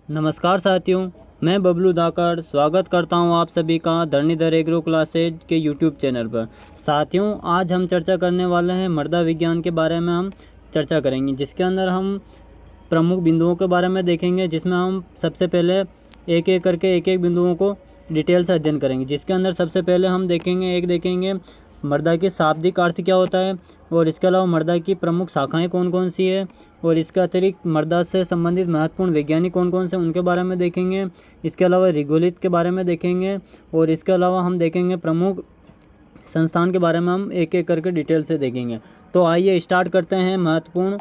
नमस्कार साथियों, मैं बबलू धाकड़ स्वागत करता हूं आप सभी का धरणीधर एग्रो क्लासेज के यूट्यूब चैनल पर। साथियों, आज हम चर्चा करने वाले हैं मृदा विज्ञान के बारे में। हम चर्चा करेंगे जिसके अंदर हम प्रमुख बिंदुओं के बारे में देखेंगे, जिसमें हम सबसे पहले एक एक करके एक बिंदुओं को डिटेल से अध्ययन करेंगे। जिसके अंदर सबसे पहले हम देखेंगे मृदा की शाब्दिक अर्थ क्या होता है, और इसके अलावा मृदा की प्रमुख शाखाएं कौन कौन सी है, और इसके अतिरिक्त मृदा से संबंधित महत्वपूर्ण वैज्ञानिक कौन कौन से उनके बारे में देखेंगे। इसके अलावा रिगोलित के बारे में देखेंगे, और इसके अलावा हम देखेंगे प्रमुख संस्थान के बारे में हम एक एक करके डिटेल से देखेंगे। तो आइए स्टार्ट करते हैं महत्वपूर्ण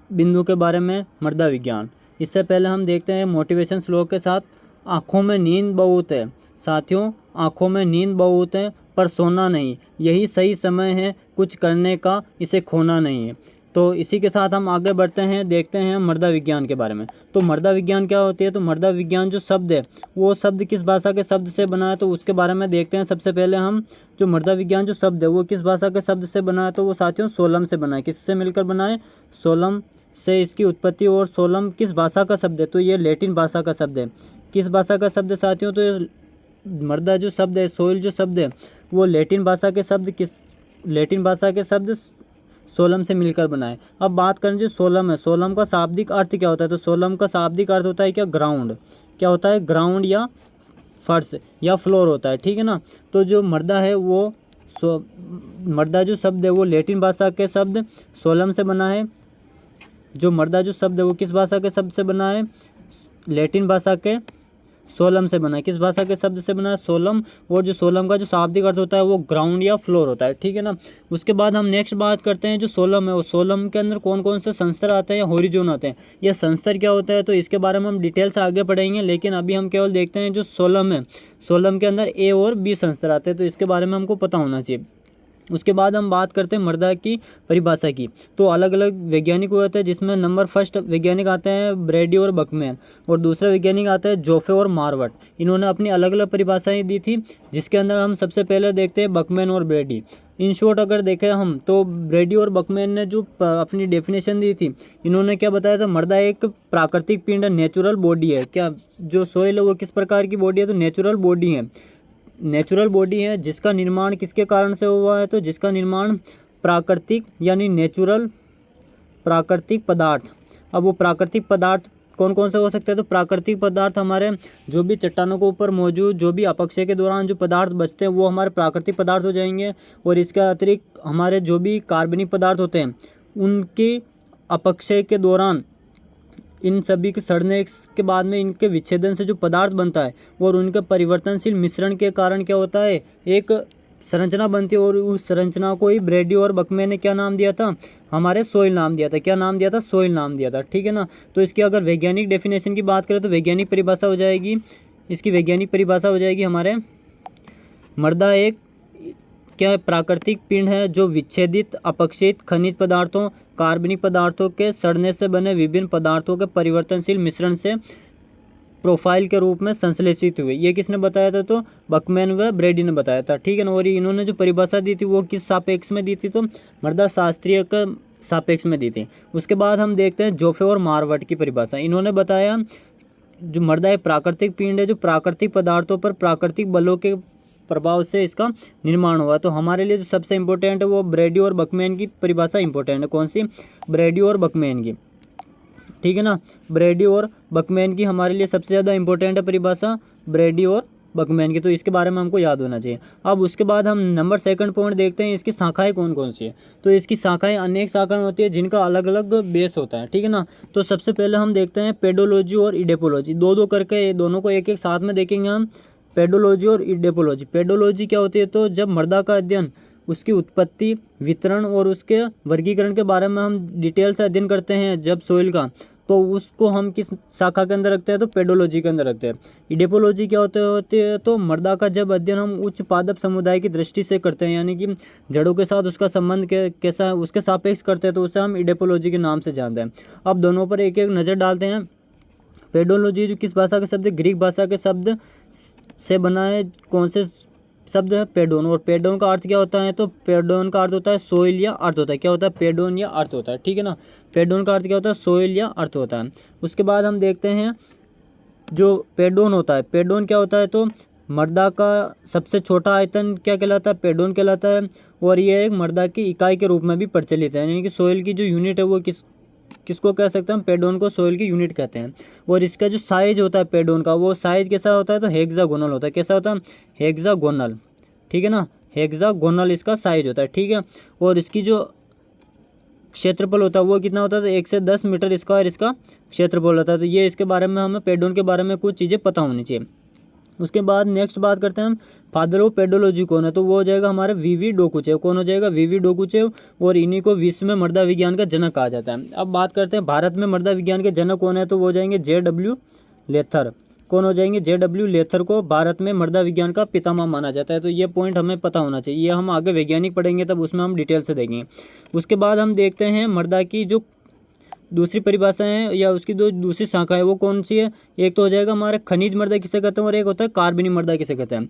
बिंदु के बारे में मृदा विज्ञान। इससे पहले हम देखते हैं मोटिवेशन श्लोक के साथ। आँखों में नींद बहुत है साथियों, आँखों में नींद बहुत है पर सोना नहीं, यही सही समय है कुछ करने का, इसे खोना नहीं है। तो इसी के साथ हम आगे बढ़ते हैं, देखते हैं मृदा विज्ञान के बारे में। तो मृदा विज्ञान क्या होती है? तो मृदा विज्ञान जो शब्द है वो शब्द किस भाषा के शब्द से बना है, तो उसके बारे में देखते हैं। सबसे पहले हम जो मृदा विज्ञान जो शब्द है वो किस भाषा के शब्द से बना है, तो वो साथियों सोलम से बना है। किससे मिलकर बना है? सोलम से इसकी उत्पत्ति। और सोलम किस भाषा का शब्द है? तो ये लैटिन भाषा का शब्द है। किस भाषा का शब्द है साथियों? तो ये मृदा जो शब्द है, सोइल जो शब्द है, वो लैटिन भाषा के शब्द सोलम से मिलकर बना है। अब बात करें जो सोलम है, सोलम का शाब्दिक अर्थ क्या होता है? तो सोलम का शाब्दिक अर्थ होता है क्या? ग्राउंड। क्या होता है? ग्राउंड या फर्श या फ्लोर होता है, ठीक है ना। तो जो मृदा है वो मृदा जो शब्द है वो लैटिन भाषा के शब्द सोलम से बना है। जो मृदा जो शब्द है वो किस भाषा के शब्द से बना है? लैटिन भाषा के सोलम से बना है। किस भाषा के शब्द से बना है? सोलम। और जो सोलम का जो शाब्दिक अर्थ होता है वो ग्राउंड या फ्लोर होता है, ठीक है ना। उसके बाद हम नेक्स्ट बात करते हैं जो सोलम है, वो सोलम के अंदर कौन कौन से संस्तर आते हैं या होरिजोन आते हैं। यह संस्तर क्या होता है, तो इसके बारे में हम डिटेल से आगे पढ़ेंगे। लेकिन अभी हम केवल देखते हैं जो सोलम है, सोलम के अंदर ए और बी संस्तर आते हैं, तो इसके बारे में हमको पता होना चाहिए। उसके बाद हम बात करते हैं मृदा की परिभाषा की। तो अलग अलग वैज्ञानिक होते हैं, जिसमें नंबर फर्स्ट वैज्ञानिक आते हैं ब्रैडी और बकमैन, और दूसरा वैज्ञानिक आता है जोफे और मार्वट। इन्होंने अपनी अलग अलग परिभाषाएं दी थी, जिसके अंदर हम सबसे पहले देखते हैं बकमैन और ब्रैडी। इन शॉर्ट अगर देखें हम, तो ब्रैडी और बकमैन ने जो अपनी डेफिनेशन दी थी, इन्होंने क्या बताया था? मृदा एक प्राकृतिक पिंड, नेचुरल बॉडी है। क्या जो सोइल है वो किस प्रकार की बॉडी है? तो नेचुरल बॉडी है। नेचुरल बॉडी है जिसका निर्माण किसके कारण से हुआ है? तो जिसका निर्माण प्राकृतिक यानी नेचुरल प्राकृतिक पदार्थ। अब वो प्राकृतिक पदार्थ कौन कौन से हो सकते हैं? तो प्राकृतिक पदार्थ हमारे जो भी चट्टानों के ऊपर मौजूद जो भी अपक्षय के दौरान जो पदार्थ बचते हैं वो हमारे प्राकृतिक पदार्थ हो जाएंगे। और इसके अतिरिक्त हमारे जो भी कार्बनिक पदार्थ होते हैं उनकी अपक्षय के दौरान इन सभी के सड़ने के बाद में इनके विच्छेदन से जो पदार्थ बनता है और उनके परिवर्तनशील मिश्रण के कारण क्या होता है? एक संरचना बनती है। और उस संरचना को ही ब्रैडी और बकमैन ने क्या नाम दिया था? हमारे सोइल नाम दिया था। क्या नाम दिया था? सोइल नाम दिया था, ठीक है ना। तो इसकी अगर वैज्ञानिक डेफिनेशन की बात करें तो वैज्ञानिक परिभाषा हो जाएगी, इसकी वैज्ञानिक परिभाषा हो जाएगी हमारे मृदा एक क्या प्राकृतिक पिंड है जो विच्छेदित अपक्षित खनिज पदार्थों कार्बनिक पदार्थों के सड़ने से बने विभिन्न पदार्थों के परिवर्तनशील मिश्रण से प्रोफाइल के रूप में संश्लेषित हुए। ये किसने बताया था? तो बकमैन व ब्रैडी ने बताया था, ठीक है ना। और इन्होंने जो परिभाषा दी थी वो किस सापेक्ष में दी थी? तो मृदा शास्त्रीय के सापेक्ष में दी थी। उसके बाद हम देखते हैं जोफे और मार्वट की परिभाषा। इन्होंने बताया जो मृदा एक प्राकृतिक पिंड है जो प्राकृतिक पदार्थों पर प्राकृतिक बलों के प्रभाव से इसका निर्माण हुआ। तो हमारे लिए जो सबसे इम्पोर्टेंट है वो ब्रैडी और बकमैन की परिभाषा इम्पोर्टेंट है। कौन सी? ब्रैडी और बकमैन की, ठीक है ना। ब्रैडी और बकमैन की हमारे लिए सबसे ज़्यादा इंपॉर्टेंट है परिभाषा, ब्रैडी और बकमैन की। तो इसके बारे में हमको याद होना चाहिए। अब उसके बाद हम नंबर सेकंड पॉइंट देखते हैं, इसकी शाखाएं कौन कौन सी है। तो इसकी शाखाएं अनेक शाखाएं होती है जिनका अलग अलग बेस होता है, ठीक है ना। तो सबसे पहले हम देखते हैं पेडोलॉजी और इडेपोलॉजी, दो दो करके दोनों को एक एक साथ में देखेंगे हम। पेडोलॉजी और इडेपोलॉजी। पेडोलॉजी क्या होती है? तो जब मृदा का अध्ययन, उसकी उत्पत्ति, वितरण और उसके वर्गीकरण के बारे में हम डिटेल से अध्ययन करते हैं जब सोइल का, तो उसको हम किस शाखा के अंदर रखते हैं? तो पेडोलॉजी के अंदर रखते हैं। इडेपोलॉजी क्या होती है? तो मृदा का जब अध्ययन हम उच्च पादप समुदाय की दृष्टि से करते हैं, यानी कि जड़ों के साथ उसका संबंध कैसा है उसके सापेक्ष करते हैं, तो उसे हम इडेपोलॉजी के नाम से जानते हैं। अब दोनों पर एक एक नज़र डालते हैं। पेडोलॉजी जो किस भाषा के शब्द है? ग्रीक भाषा के शब्द से बना है। कौन से शब्द है? पेडोन। और पेडोन का अर्थ क्या होता है? तो पेडोन का अर्थ होता है सोइल या अर्थ होता है। क्या होता है? पेडोन या अर्थ होता है, ठीक है ना। पेडोन का अर्थ क्या होता है? सोइल या अर्थ होता है। उसके बाद हम देखते हैं जो पेडोन होता है, पेडोन क्या होता है, तो मृदा का सबसे छोटा आयतन क्या कहलाता है, पेडोन कहलाता है। और ये एक मृदा की इकाई के रूप में भी प्रचलित है, यानी कि सोइल की जो यूनिट है वो किसको कह सकते हैं हम, पेडोन को सोइल की यूनिट कहते हैं। और इसका जो साइज होता है पेडोन का, वो साइज कैसा होता है, तो हेक्सागोनल होता है। कैसा होता है, हेक्सागोनल, ठीक है ना, हेक्सागोनल इसका साइज होता है, ठीक है। और इसकी जो क्षेत्रफल होता है वो कितना होता है, तो 1 से 10 मीटर स्क्वायर इसका क्षेत्रफल होता है। तो ये इसके बारे में हमें पेडोन के बारे में कुछ चीज़ें पता होनी चाहिए। उसके बाद नेक्स्ट बात करते हैं हम, फादर ऑफ पेडोलॉजी कौन है, तो वो हो जाएगा हमारे वीवी डोकुचेव। कौन हो जाएगा, वीवी डोकुचेव। और इन्हीं को विश्व में मृदा विज्ञान का जनक कहा जाता है। अब बात करते हैं भारत में मृदा विज्ञान के जनक कौन है, तो वो हो जाएंगे JW लेथर। कौन हो जाएंगे, JW लेथर को भारत में मृदा विज्ञान का पितामह माना जाता है। तो ये पॉइंट हमें पता होना चाहिए, ये हम आगे वैज्ञानिक पढ़ेंगे तब उसमें हम डिटेल से देखेंगे। उसके बाद हम देखते हैं मृदा की जो दूसरी परिभाषा है या उसकी दो दूसरी शाखा है वो कौन सी है। एक तो हो जाएगा हमारे खनिज मृदा किसे कहते हैं, और एक होता है कार्बनिक मृदा किसे कहते हैं।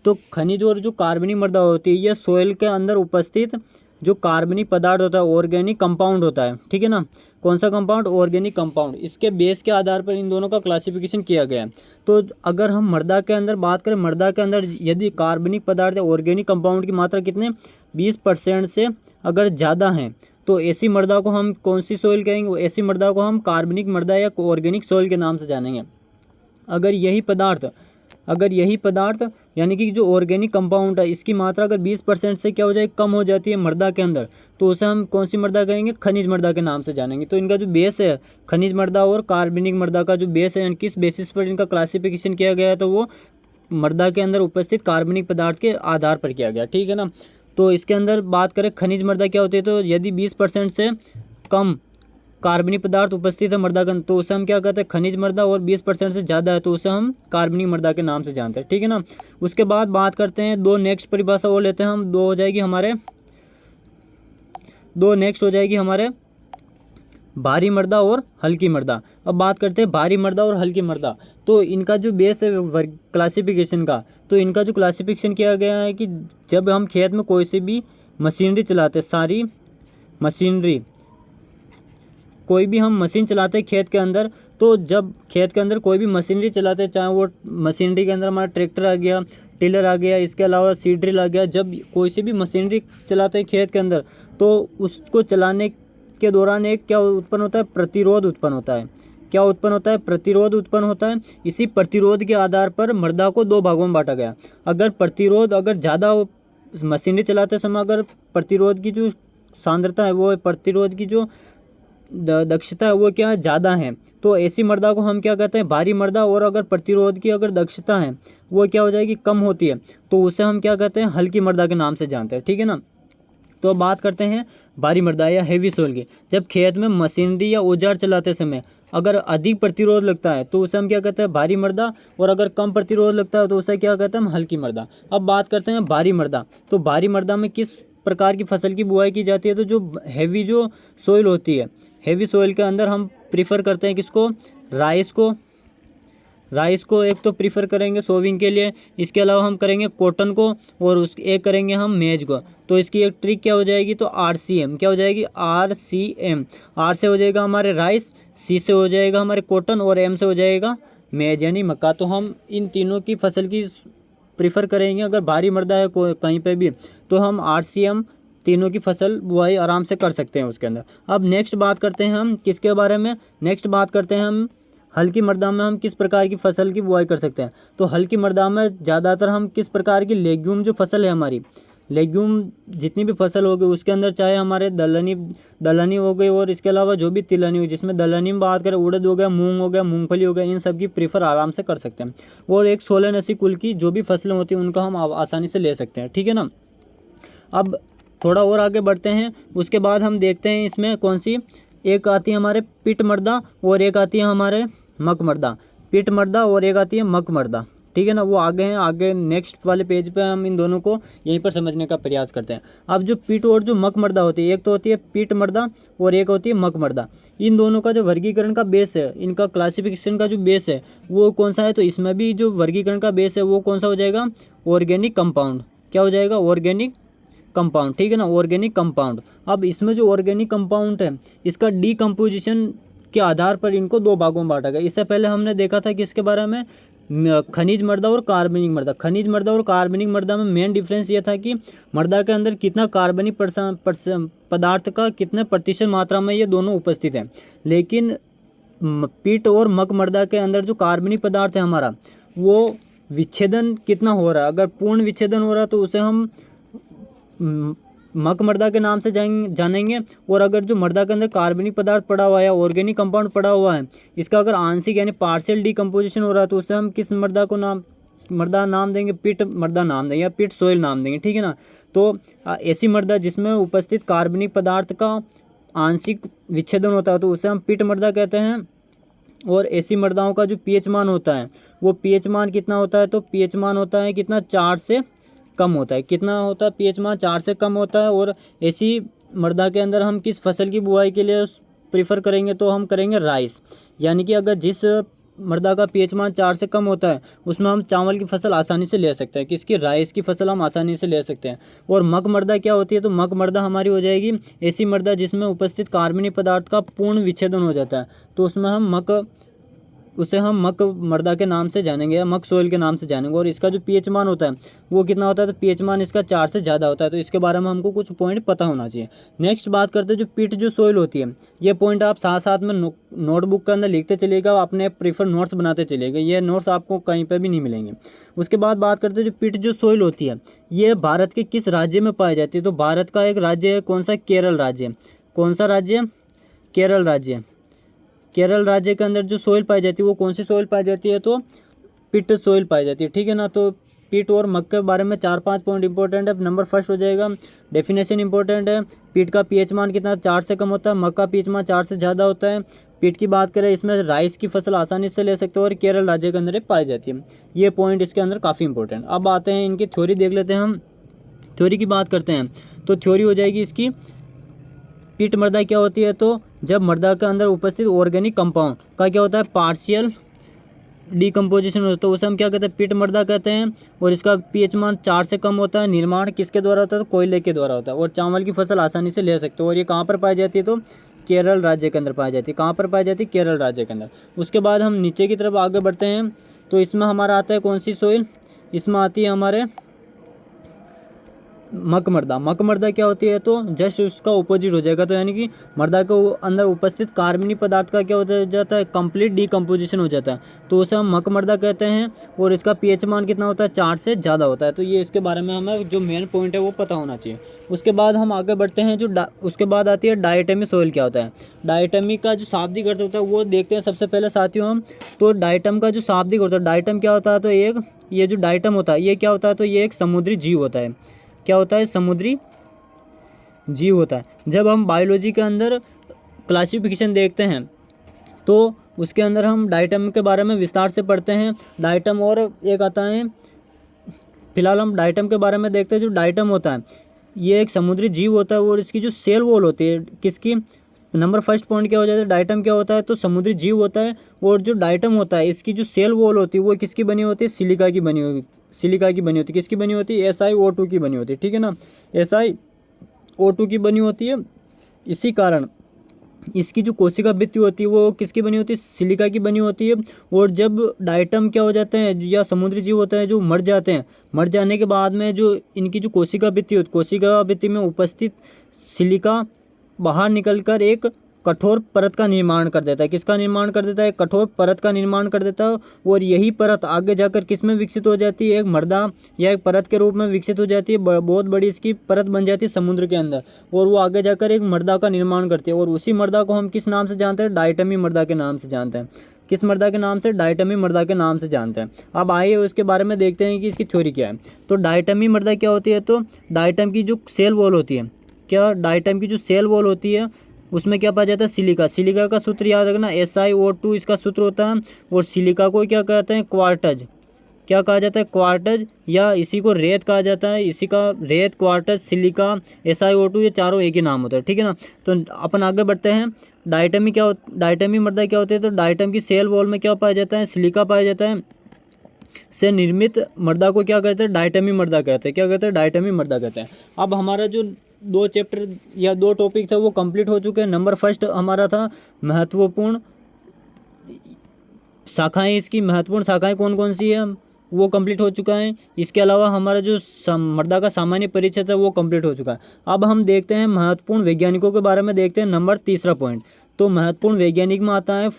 तो खनिज और जो कार्बनिक मृदा होती है, यह सोइल के अंदर उपस्थित जो कार्बनिक पदार्थ होता है, ऑर्गेनिक कंपाउंड होता है, ठीक है ना। कौन सा कंपाउंड, ऑर्गेनिक कंपाउंड। इसके बेस के आधार पर इन दोनों का क्लासिफिकेशन किया गया है। तो अगर हम मृदा के अंदर बात करें, मृदा के अंदर यदि कार्बनिक पदार्थ या ऑर्गेनिक कंपाउंड की मात्रा कितने 20% से अगर ज़्यादा हैं, तो ऐसी मृदा को हम कौन सी सोइल कहेंगे, ऐसी मृदा को हम कार्बनिक मृदा या ऑर्गेनिक सोइल के नाम से जानेंगे। अगर यही पदार्थ यानी कि जो ऑर्गेनिक कंपाउंड है इसकी मात्रा अगर 20% से क्या हो जाए, कम हो जाती है मृदा के अंदर, तो उसे हम कौन सी मृदा कहेंगे, खनिज मृदा के नाम से जानेंगे। तो इनका जो बेस है खनिज मृदा और कार्बनिक मृदा का जो बेस है, किस बेसिस पर इनका क्लासिफिकेशन किया गया है, तो वो मृदा के अंदर उपस्थित कार्बनिक पदार्थ के आधार पर किया गया, ठीक है ना। तो इसके अंदर बात करें खनिज मृदा क्या होती है, तो यदि 20% से कम कार्बनिक पदार्थ उपस्थित है मृदा के अंदर, तो उसे हम क्या कहते हैं, खनिज मृदा। और 20% से ज़्यादा है तो उसे हम कार्बनिक मृदा के नाम से जानते हैं, ठीक है ना। उसके बाद बात करते हैं दो नेक्स्ट परिभाषा वो लेते हैं हम, दो नेक्स्ट हो जाएगी हमारे भारी मृदा और हल्की मृदा। अब बात करते हैं भारी मृदा और हल्की मृदा। तो इनका जो बेस है क्लासिफिकेशन का, तो इनका जो क्लासिफिकेशन किया गया है कि जब हम खेत में कोई सी भी मशीनरी चलाते, सारी मशीनरी कोई भी हम मशीन चलाते हैं खेत के अंदर, तो जब खेत के अंदर कोई भी मशीनरी चलाते हैं, चाहे वो मशीनरी के अंदर हमारा ट्रैक्टर आ गया, टिलर आ गया, इसके अलावा सीड ड्रिल आ गया, जब कोई सी भी मशीनरी चलाते हैं खेत के अंदर, तो उसको चलाने के दौरान एक क्या उत्पन्न होता है, प्रतिरोध उत्पन्न होता है। क्या उत्पन्न होता है, प्रतिरोध उत्पन्न होता है। इसी प्रतिरोध के आधार पर मृदा को दो भागों में बांटा गया। अगर प्रतिरोध अगर ज़्यादा मशीनरी चलाते समय अगर प्रतिरोध की जो सांद्रता है, वो प्रतिरोध की जो दक्षता है वो क्या है, ज़्यादा है, तो ऐसी मृदा को हम क्या कहते हैं, भारी मृदा। और अगर प्रतिरोध की अगर दक्षता है वो क्या हो जाएगी, कम होती है, तो उसे हम क्या कहते हैं, हल्की मृदा के नाम से जानते हैं, ठीक है ना। तो बात करते हैं भारी मृदा या हेवी सोइल की। जब खेत में मशीनरी या औजार चलाते समय अगर अधिक प्रतिरोध लगता है तो उसे हम क्या कहते हैं, भारी मृदा। और अगर कम प्रतिरोध लगता है तो उसे क्या कहते हैं, हम हल्की मृदा। अब बात करते हैं भारी मृदा। तो भारी मृदा में किस प्रकार की फसल की बुआई की जाती है, तो जो हेवी जो सोइल होती है, हेवी सोइल के अंदर हम प्रीफर करते हैं किसको, राइस को एक तो प्रीफर करेंगे सोविंग के लिए। इसके अलावा हम करेंगे कॉटन को, और एक करेंगे हम मेज को। तो इसकी एक ट्रिक क्या हो जाएगी, तो RCM क्या हो जाएगी, RCM। R से हो जाएगा हमारे राइस, C से हो जाएगा हमारे कॉटन, और M से हो जाएगा मेज यानी मक्का। तो हम इन तीनों की फसल की प्रीफर करेंगे। अगर भारी मृदा है कहीं पे भी, तो हम RCM तीनों की फसल बुआई आराम से कर सकते हैं उसके अंदर। अब नेक्स्ट बात करते हैं हम किसके बारे में, नेक्स्ट बात करते हैं हम हल्की मृदा में हम किस प्रकार की फसल की बुआई कर सकते हैं। तो हल्की मृदा में ज़्यादातर हम किस प्रकार की लेग्यूम जो फसल है हमारी, लेग्यूम जितनी भी फसल होगी उसके अंदर, चाहे हमारे दलहनी हो गई, और इसके अलावा जो भी तिलहनी हो, जिसमें दलहनी में बात करें उड़द हो गया, मूंग हो गया, मूंगफली हो गया, इन सब की प्रीफर आराम से कर सकते हैं। और एक सोलनसी कुल की जो भी फसलें होती हैं उनका हम आसानी से ले सकते हैं, ठीक है ना। अब थोड़ा और आगे बढ़ते हैं, उसके बाद हम देखते हैं इसमें कौन सी, एक आती है हमारे पिट मृदा और एक आती है हमारे मक मृदा। पिट मृदा और एक आती है मक मृदा, ठीक है ना। वो आगे हैं, आगे नेक्स्ट वाले पेज पे हम इन दोनों को यहीं पर समझने का प्रयास करते हैं। अब जो पिट और जो मक मृदा होती है, एक तो होती है पिट मृदा और एक होती है मक मृदा। इन दोनों का जो वर्गीकरण का बेस है, इनका क्लासिफिकेशन का जो बेस है वो कौन सा है, तो इसमें भी जो वर्गीकरण का बेस है वो कौन सा हो जाएगा, ऑर्गेनिक कंपाउंड। क्या हो जाएगा, ऑर्गेनिक कंपाउंड, ठीक है ना, ऑर्गेनिक कंपाउंड। अब इसमें जो ऑर्गेनिक कंपाउंड है इसका डीकम्पोजिशन के आधार पर इनको दो भागों में बांटा गया। इससे पहले हमने देखा था कि इसके बारे में खनिज मृदा और कार्बनिक मृदा। खनिज मृदा और कार्बनिक मृदा में मेन डिफरेंस ये था कि मृदा के अंदर कितना कार्बनिक पदार्थ का कितने प्रतिशत मात्रा में ये दोनों उपस्थित हैं। लेकिन पीट और मक मृदा के अंदर जो कार्बनिक पदार्थ है हमारा, वो विच्छेदन कितना हो रहा है। अगर पूर्ण विच्छेदन हो रहा है तो उसे हम मक मृदा के नाम से जानेंगे। और अगर जो मृदा के अंदर कार्बनिक पदार्थ पड़ा हुआ है, ऑर्गेनिक कंपाउंड पड़ा हुआ है, इसका अगर आंशिक यानी पार्शियल डिकम्पोजिशन हो रहा है तो उसे हम किस मृदा नाम देंगे? पिट मृदा नाम देंगे या पिट सोइल नाम देंगे, ठीक है ना। तो ऐसी मृदा जिसमें उपस्थित कार्बनिक पदार्थ का आंशिक विच्छेदन होता है तो उसे हम पिट मृदा कहते हैं। और ऐसी मृदाओं का जो पीएच मान होता है, वो पीएच मान कितना होता है? तो पीएच मान होता है कितना? 4 से कम होता है। कितना होता है पीएच मान? 4 से कम होता है। और ऐसी मृदा के अंदर हम किस फसल की बुआई के लिए प्रीफर करेंगे? तो हम करेंगे राइस। यानी कि अगर जिस मृदा का पीएच मान 4 से कम होता है उसमें हम चावल की फसल आसानी से ले सकते हैं। किसकी? राइस की फसल हम आसानी से ले सकते हैं। और मक मृदा क्या होती है? तो मक मृदा हमारी हो जाएगी ऐसी मृदा जिसमें उपस्थित कार्बनिक पदार्थ का पूर्ण विच्छेदन हो जाता है। तो उसमें उसे हम मक मृदा के नाम से जानेंगे या मक सोइल के नाम से जानेंगे। और इसका जो पीएच मान होता है वो कितना होता है? तो पीएच मान इसका 4 से ज़्यादा होता है। तो इसके बारे में हमको कुछ पॉइंट पता होना चाहिए। नेक्स्ट बात करते हैं जो पिट जो सोइल होती है। ये पॉइंट आप साथ साथ में नोटबुक के अंदर लिखते चलिएगा, अपने प्रीफर नोट्स बनाते चलिएगा। ये नोट्स आपको कहीं पर भी नहीं मिलेंगे। उसके बाद बात करते हैं जो पिट जो सोइल होती है ये भारत के किस राज्य में पाई जाती है? तो भारत का एक राज्य है, कौन सा? केरल राज्य। कौन सा राज्य? केरल राज्य। केरल राज्य के अंदर जो सोइल पाई जाती है वो कौन सी सोइल पाई जाती है? तो पिट सोइल पाई जाती है, ठीक है ना। तो पिट और मक के बारे में 4-5 पॉइंट इंपॉर्टेंट है। नंबर फर्स्ट हो जाएगा डेफिनेशन इंपॉर्टेंट है। पिट का पीएच मान कितना? 4 से कम होता है। मक का पीएच मान 4 से ज़्यादा होता है। पिट की बात करें इसमें राइस की फसल आसानी से ले सकते हो और केरल राज्य के अंदर पाई जाती है। ये पॉइंट इसके अंदर काफ़ी इंपॉर्टेंट। अब आते हैं इनकी थ्योरी देख लेते हैं हम। थ्योरी की बात करते हैं तो थ्योरी हो जाएगी इसकी, पिट मृदा क्या होती है? तो जब मृदा के अंदर उपस्थित ऑर्गेनिक कंपाउंड का क्या होता है? पार्शियल डिकम्पोजिशन होता है तो उसे हम क्या कहते हैं? पिट मृदा कहते हैं। और इसका पीएच मान 4 से कम होता है। निर्माण किसके द्वारा होता है? तो कोयले के द्वारा होता है। और चावल की फसल आसानी से ले सकते हो। और ये कहाँ पर पाई जाती है? तो केरल राज्य के अंदर पाई जाती है। कहाँ पर पाई जाती है? केरल राज्य के अंदर। उसके बाद हम नीचे की तरफ आगे बढ़ते हैं तो इसमें हमारा आता है कौन सी सोइल? इसमें आती है हमारे मक मृदा। मक मृदा क्या होती है? तो जस्ट उसका ऑपोजिट हो जाएगा। तो यानी कि मृदा के अंदर उपस्थित कार्बनिक पदार्थ का क्या हो जाता है? कंप्लीट डिकम्पोजिशन हो जाता है। तो उसे हम मक मृदा कहते हैं। और इसका पीएच मान कितना होता है? 4 से ज़्यादा होता है। तो ये इसके बारे में हमें जो मेन पॉइंट है वो पता होना चाहिए। उसके बाद हम आगे बढ़ते हैं जो उसके बाद आती है डायटमी सोइल क्या होता है? डायटमी का जो शाब्दिक अर्थ होता है वो देखते हैं सबसे पहले साथियों हम। तो डायटम का जो शाब्दिक होता है, डायटम क्या होता है? तो ये जो डायटम होता है ये क्या होता है? तो ये एक समुद्री जीव होता है। क्या होता है? समुद्री जीव होता है। जब हम बायोलॉजी के अंदर क्लासिफिकेशन देखते हैं तो उसके अंदर हम डायटम के बारे में विस्तार से पढ़ते हैं। डायटम और एक आता है, फिलहाल हम डायटम के बारे में देखते हैं। जो डायटम होता है ये एक समुद्री जीव होता है। और इसकी जो सेल वॉल होती है किसकी? नंबर फर्स्ट पॉइंट क्या हो जाता है? डायटम क्या होता है? तो समुद्री जीव होता है। और जो डायटम होता है इसकी जो सेल वॉल होती है वो किसकी बनी होती है? सिलिका की बनी होती है। किसकी बनी होती है? SiO2 की बनी होती है, ठीक है ना। SiO2 की बनी होती है। इसी कारण इसकी जो कोशिका भित्ति होती है वो किसकी बनी होती है? सिलिका की बनी होती है। और जब डायटम क्या हो जाते हैं या समुद्री जीव होते हैं जो मर जाते हैं, मर जाने के बाद में जो इनकी जो कोशिका भित्ति होती है, कोशिका भित्ति में उपस्थित सिलिका बाहर निकलकर एक कठोर परत का निर्माण कर देता है। किसका निर्माण कर देता है? कठोर परत का निर्माण कर देता है। और यही परत आगे जाकर किस में विकसित हो जाती है? एक मृदा या एक परत के रूप में विकसित हो जाती है। बहुत बड़ी इसकी परत बन जाती है समुद्र के अंदर। और वो आगे जाकर एक मृदा का निर्माण करती है। और उसी मृदा को हम किस नाम से जानते हैं? डायटमी मृदा के नाम से जानते हैं। किस मृदा के नाम से? डायटमी मृदा के नाम से जानते हैं। अब आइए उसके बारे में देखते हैं कि इसकी थ्योरी क्या है। तो डायटमी मृदा क्या होती है? तो डायटम की जो सेल वॉल होती है, क्या डायटम की जो सेल वॉल होती है उसमें क्या पाया जाता है? सिलिका का सूत्र याद रखना, SiO2 इसका सूत्र होता है। और सिलिका को क्या कहते हैं? क्वार्टज। क्या कहा जाता है? क्वार्टज, या इसी को रेत कहा जाता है। इसी का रेत, क्वार्टज, सिलिका, SiO2 ये चारों एक ही नाम होता है, ठीक है ना। तो अपन आगे बढ़ते हैं। डायटमी मृदा क्या होती है? तो डायटम की सेल वॉल में क्या पाया जाता है? सिलिका पाया जाता है। से निर्मित मृदा को क्या कहते हैं? डायटमी मृदा कहते हैं। क्या कहते हैं? डायटमी मृदा कहते हैं। अब हमारा जो दो चैप्टर या दो टॉपिक थे वो कंप्लीट हो चुके हैं। नंबर फर्स्ट हमारा था महत्वपूर्ण शाखाएं, इसकी महत्वपूर्ण शाखाएं कौन कौन सी है वो कंप्लीट हो चुका है। इसके अलावा हमारा जो मृदा का सामान्य परिचय है वो कंप्लीट हो चुका है। अब हम देखते हैं महत्वपूर्ण वैज्ञानिकों के बारे में, देखते हैं नंबर तीसरा पॉइंट। तो महत्वपूर्ण वैज्ञानिक में आता है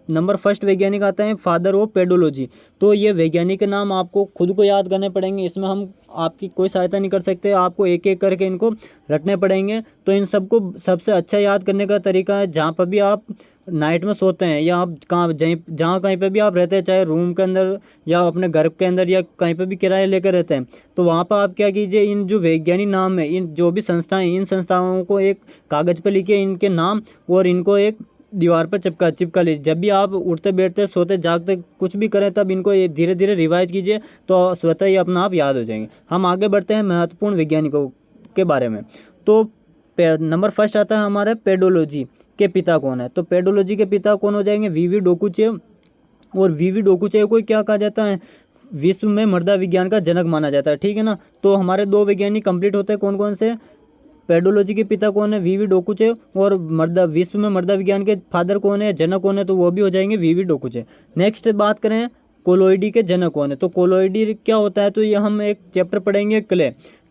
नंबर फर्स्ट वैज्ञानिक आता है फादर ऑफ पेडोलॉजी। तो ये वैज्ञानिक के नाम आपको खुद को याद करने पड़ेंगे, इसमें हम आपकी कोई सहायता नहीं कर सकते, आपको एक एक करके इनको रटने पड़ेंगे। तो इन सबको सबसे अच्छा याद करने का तरीका है, जहाँ पर भी आप नाइट में सोते हैं या आप जहाँ कहीं पे भी आप रहते हैं, चाहे रूम के अंदर या अपने घर के अंदर या कहीं पे भी किराए लेकर रहते हैं, तो वहाँ पर आप क्या कीजिए, इन जो वैज्ञानिक नाम है, इन जो भी संस्थाएं, इन संस्थाओं को एक कागज़ पर लिखिए इनके नाम, और इनको एक दीवार पर चिपका लीजिए। जब भी आप उठते बैठते सोते जागते कुछ भी करें, तब इनको ये धीरे धीरे रिवाइज कीजिए, तो स्वतः ही अपना आप याद हो जाएंगे। हम आगे बढ़ते हैं महत्वपूर्ण वैज्ञानिकों के बारे में। तो नंबर फर्स्ट आता है हमारे पेडोलॉजी के पिता कौन है। तो पेडोलॉजी के पिता कौन हो जाएंगे, वीवी डोकुचेव। और वीवी डोकुचेव को क्या कहा जाता है, विश्व में मृदा विज्ञान का जनक माना जाता है, ठीक है ना। तो हमारे दो वैज्ञानिक कंप्लीट होते हैं, कौन कौन से, पेडोलॉजी के पिता कौन है, वीवी डोकुचेव, और विश्व में मृदा विज्ञान के फादर कौन है, जनक कौन है, तो वो भी हो जाएंगे वीवी डोकुचेव। नेक्स्ट बात करें कोलोइडी के जनक कौन है। तो कोलोइडी क्या होता है, तो ये हम एक चैप्टर पढ़ेंगे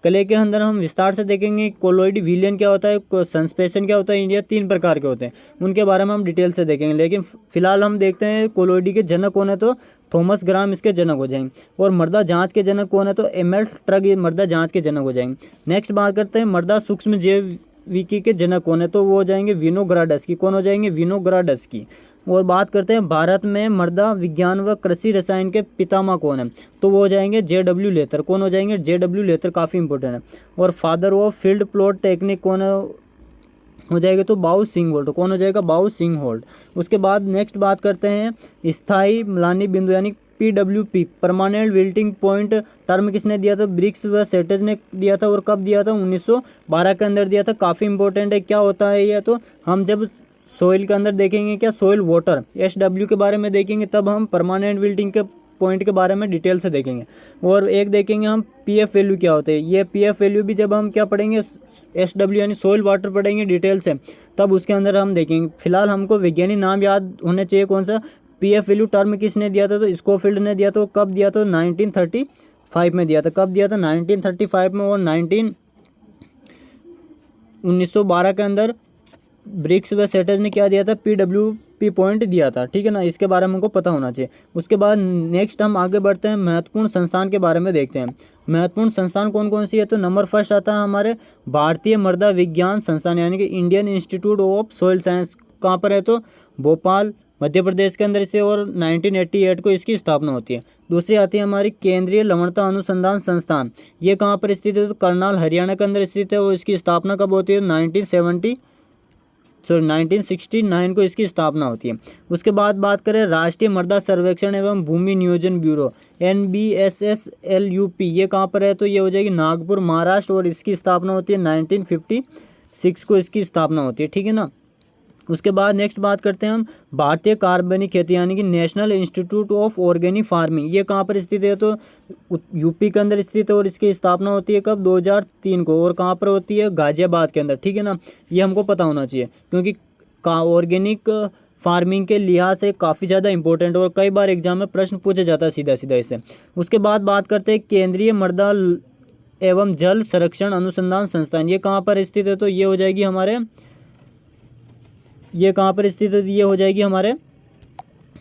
क्ले के अंदर हम विस्तार से देखेंगे कोलोइडी विलियन क्या होता है, सस्पेंशन क्या होता है, इंडिया 3 प्रकार के होते हैं, उनके बारे में हम डिटेल से देखेंगे। लेकिन फिलहाल हम देखते हैं कोलोइडी के जनक कौन है, तो थॉमस ग्राम इसके जनक हो जाएंगे। और मृदा जांच के जनक कौन है, तो एमएल ट्रग मृदा जांच के जनक हो जाएंगे। नेक्स्ट बात करते हैं मृदा सूक्ष्म जैविकी के जनक कौन है, तो वो हो जाएंगे विनोग्राडस्की। कौन हो जाएंगे, विनोग्राडस्की। और बात करते हैं भारत में मृदा विज्ञान व कृषि रसायन के पितामह कौन है, तो वो हो जाएंगे JW लेथर। कौन हो जाएंगे, JW लेथर, काफ़ी इंपॉर्टेंट है। और father of field plot technique कौन हो जाएगा, तो बाउ सिंह होल्ट। कौन हो जाएगा, बाउ सिंह होल्ट। उसके बाद नेक्स्ट बात करते हैं स्थायी म्लानी बिंदु यानी PWP permanent wilting point term किसने दिया था, ब्रिक्स व सेटेज ने दिया था। और कब दिया था, 1912 के अंदर दिया था। काफ़ी इंपॉर्टेंट है। क्या होता है ये, तो हम जब सोइल के अंदर देखेंगे क्या, सोइल वाटर SW के बारे में देखेंगे, तब हम परमानेंट विल्टिंग के पॉइंट के बारे में डिटेल से देखेंगे। और एक देखेंगे हम PF वैल्यू क्या होते हैं। ये PF वैल्यू भी जब हम क्या पढ़ेंगे, SW यानी सोइल वाटर पढ़ेंगे डिटेल से, तब उसके अंदर हम देखेंगे। फिलहाल हमको वैज्ञानिक नाम याद होने चाहिए, कौन सा, PF वैल्यू टर्म किसने दिया था, तो स्कोफील्ड ने दिया था। कब दिया था, 1935 में दिया था। कब दिया था, 1935 में। और 1912 के अंदर ब्रिक्स व सेटेज ने क्या दिया था, PWP पॉइंट दिया था, ठीक है ना। इसके बारे में हमको पता होना चाहिए। उसके बाद नेक्स्ट हम आगे बढ़ते हैं, महत्वपूर्ण संस्थान के बारे में देखते हैं। महत्वपूर्ण संस्थान कौन कौन सी है, तो नंबर फर्स्ट आता है हमारे भारतीय मृदा विज्ञान संस्थान यानी कि Indian institute of soil science. कहाँ पर है, तो भोपाल मध्य प्रदेश के अंदर इसे, और 1988 को इसकी स्थापना होती है। दूसरी आती है हमारी केंद्रीय लवणता अनुसंधान संस्थान। ये कहाँ पर स्थित है, तो करनाल हरियाणा के अंदर स्थित है। और इसकी स्थापना कब होती है, 1969 को इसकी स्थापना होती है। उसके बाद बात करें राष्ट्रीय मृदा सर्वेक्षण एवं भूमि नियोजन ब्यूरो NBSSLUP, ये कहाँ पर है, तो ये हो जाएगी नागपुर महाराष्ट्र। और इसकी स्थापना होती है 1956 को इसकी स्थापना होती है, ठीक है ना। उसके बाद नेक्स्ट बात करते हैं हम भारतीय कार्बनिक खेती यानी कि national institute of organic farming. ये कहाँ पर स्थित है, तो यूपी के अंदर स्थित है। और इसकी स्थापना होती है कब, 2003 को। और कहाँ पर होती है, गाजियाबाद के अंदर, ठीक है ना। ये हमको पता होना चाहिए, क्योंकि ऑर्गेनिक फार्मिंग के लिहाज से काफ़ी ज़्यादा इंपॉर्टेंट और कई बार एग्जाम में प्रश्न पूछा जाता है सीधा सीधा इससे। उसके बाद बात करते हैं केंद्रीय मृदा एवं जल संरक्षण अनुसंधान संस्थान। ये कहाँ पर स्थित है, तो ये हो जाएगी हमारे, ये कहाँ पर स्थित है, ये हो जाएगी हमारे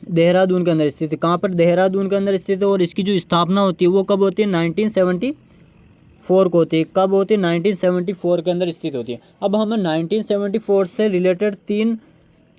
देहरादून के अंदर स्थित है। कहाँ पर, देहरादून के अंदर स्थित है। और इसकी जो स्थापना होती है वो कब होती है, 1974 को होती है। कब होती है, 1974 के अंदर स्थित होती है। अब हमें 1974 से रिलेटेड 3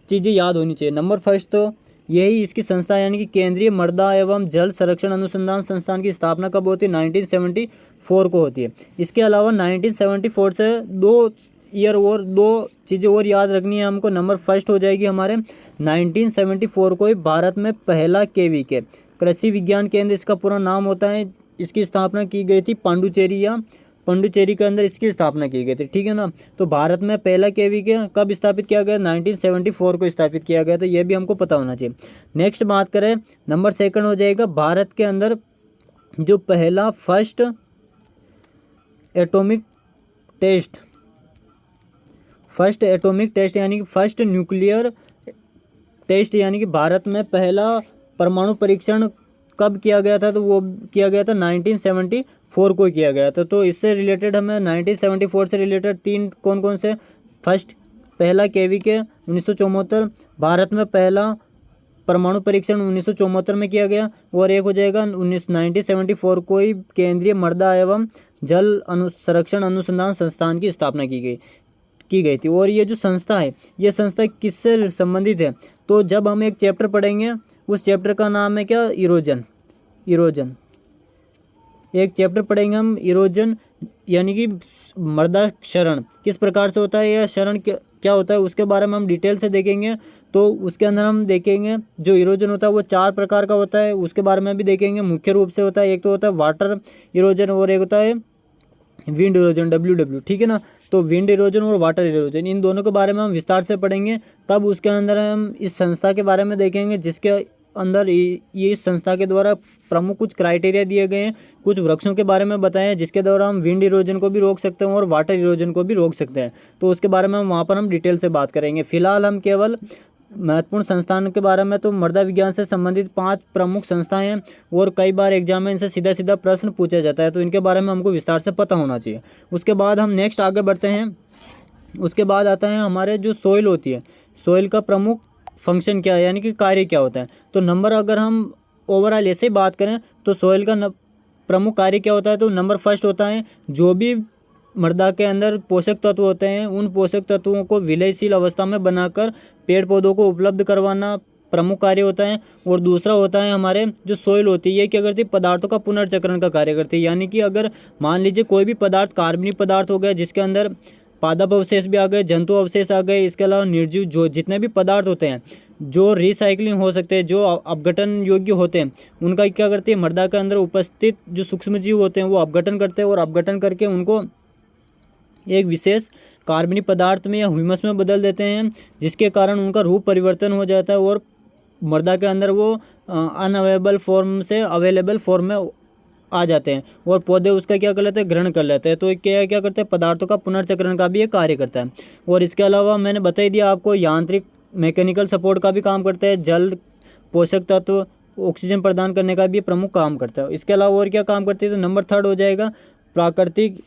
चीज़ें याद होनी चाहिए। नंबर फर्स्ट तो यही इसकी संस्था यानी कि केंद्रीय मृदा एवं जल संरक्षण अनुसंधान संस्थान की स्थापना कब होती है, 1974 को होती है। इसके अलावा 1974 से 2 ईयर और 2 चीज़ें और याद रखनी है हमको। नंबर फर्स्ट हो जाएगी हमारे 1974 को ही भारत में पहला KVK कृषि विज्ञान केंद्र, इसका पूरा नाम होता है, इसकी स्थापना की गई थी पांडुचेरी के अंदर इसकी स्थापना की गई थी, ठीक है ना। तो भारत में पहला KVK कब स्थापित किया गया, 1974 को स्थापित किया गया। तो ये भी हमको पता होना चाहिए। नेक्स्ट बात करें, नंबर सेकंड हो जाएगा भारत के अंदर जो पहला first atomic test first atomic test यानी कि फर्स्ट न्यूक्लियर टेस्ट यानी कि भारत में पहला परमाणु परीक्षण कब किया गया था, तो वो किया गया था 1974 को किया गया था। तो इससे रिलेटेड हमें 1974 से रिलेटेड तीन कौन कौन से, फर्स्ट पहला KVK 1974, भारत में पहला परमाणु परीक्षण 1974 में किया गया, और एक हो जाएगा 1974 को ही केंद्रीय मृदा एवं जल संरक्षण अनुसंधान संस्थान की स्थापना की गई थी। और ये जो संस्था है, ये संस्था किससे संबंधित है, तो जब हम एक चैप्टर पढ़ेंगे उस चैप्टर का नाम है क्या, इरोजन। एक चैप्टर पढ़ेंगे हम इरोजन यानी कि मृदा क्षरण किस प्रकार से होता है, या क्षरण क्या होता है, उसके बारे में हम डिटेल से देखेंगे। तो उसके अंदर हम देखेंगे जो इरोजन होता है वो 4 प्रकार का होता है, उसके बारे में भी देखेंगे। मुख्य रूप से होता है, एक तो होता है वाटर इरोजन और एक होता है विंड इरोजन, WW, ठीक है ना। तो विंड इरोजन और वाटर इरोजन, इन दोनों के बारे में हम विस्तार से पढ़ेंगे। तब उसके अंदर हम इस संस्था के बारे में देखेंगे, जिसके अंदर ये इस संस्था के द्वारा प्रमुख कुछ क्राइटेरिया दिए गए हैं, कुछ वृक्षों के बारे में बताएं जिसके द्वारा हम विंड इरोजन को भी रोक सकते हैं और वाटर इरोजन को भी रोक सकते हैं। तो उसके बारे में वहाँ पर हम डिटेल से बात करेंगे। फिलहाल हम केवल महत्वपूर्ण संस्थान के बारे में, तो मृदा विज्ञान से संबंधित 5 प्रमुख संस्थाएं हैं और कई बार एग्जाम में इनसे सीधा सीधा प्रश्न पूछा जाता है, तो इनके बारे में हमको विस्तार से पता होना चाहिए। उसके बाद हम नेक्स्ट आगे बढ़ते हैं। उसके बाद आता है हमारे जो सोइल होती है, सोइल का प्रमुख फंक्शन क्या है यानी कि कार्य क्या होता है। तो नंबर अगर हम ओवरऑल ऐसे ही बात करें तो सोइल का प्रमुख कार्य क्या होता है, तो नंबर फर्स्ट होता है जो भी मृदा के अंदर पोषक तत्व होते हैं उन पोषक तत्वों को विलयशील अवस्था में बनाकर पेड़ पौधों को उपलब्ध करवाना प्रमुख कार्य होता है। और दूसरा होता है हमारे जो सोइल होती है, ये क्या करती है, पदार्थों का पुनर्चक्रण का कार्य करती है। यानी कि अगर मान लीजिए कोई भी पदार्थ कार्बनिक पदार्थ हो गया जिसके अंदर पादप अवशेष भी आ गए, जंतु अवशेष आ गए, इसके अलावा निर्जीव जो जितने भी पदार्थ होते हैं जो रिसाइकलिंग हो सकते हैं, जो अपघटन योग्य होते हैं, उनका क्या करती है, मृदा के अंदर उपस्थित जो सूक्ष्म जीव होते हैं वो अपघटन करते हैं और अपघटन करके उनको एक विशेष कार्बनिक पदार्थ में या ह्यूमस में बदल देते हैं, जिसके कारण उनका रूप परिवर्तन हो जाता है और मृदा के अंदर वो अनअवेलेबल फॉर्म से अवेलेबल फॉर्म में आ जाते हैं और पौधे उसका क्या कर लेते हैं, ग्रहण कर लेते हैं। तो क्या करते हैं, पदार्थों का पुनर्चक्रण का भी ये कार्य करता है। और इसके अलावा मैंने बता ही दिया आपको, यांत्रिक मैकेनिकल सपोर्ट का भी काम करता है, जल पोषक तत्व ऑक्सीजन प्रदान करने का भी प्रमुख काम करता है। इसके अलावा और क्या काम करती है, तो नंबर 3 हो जाएगा प्राकृतिक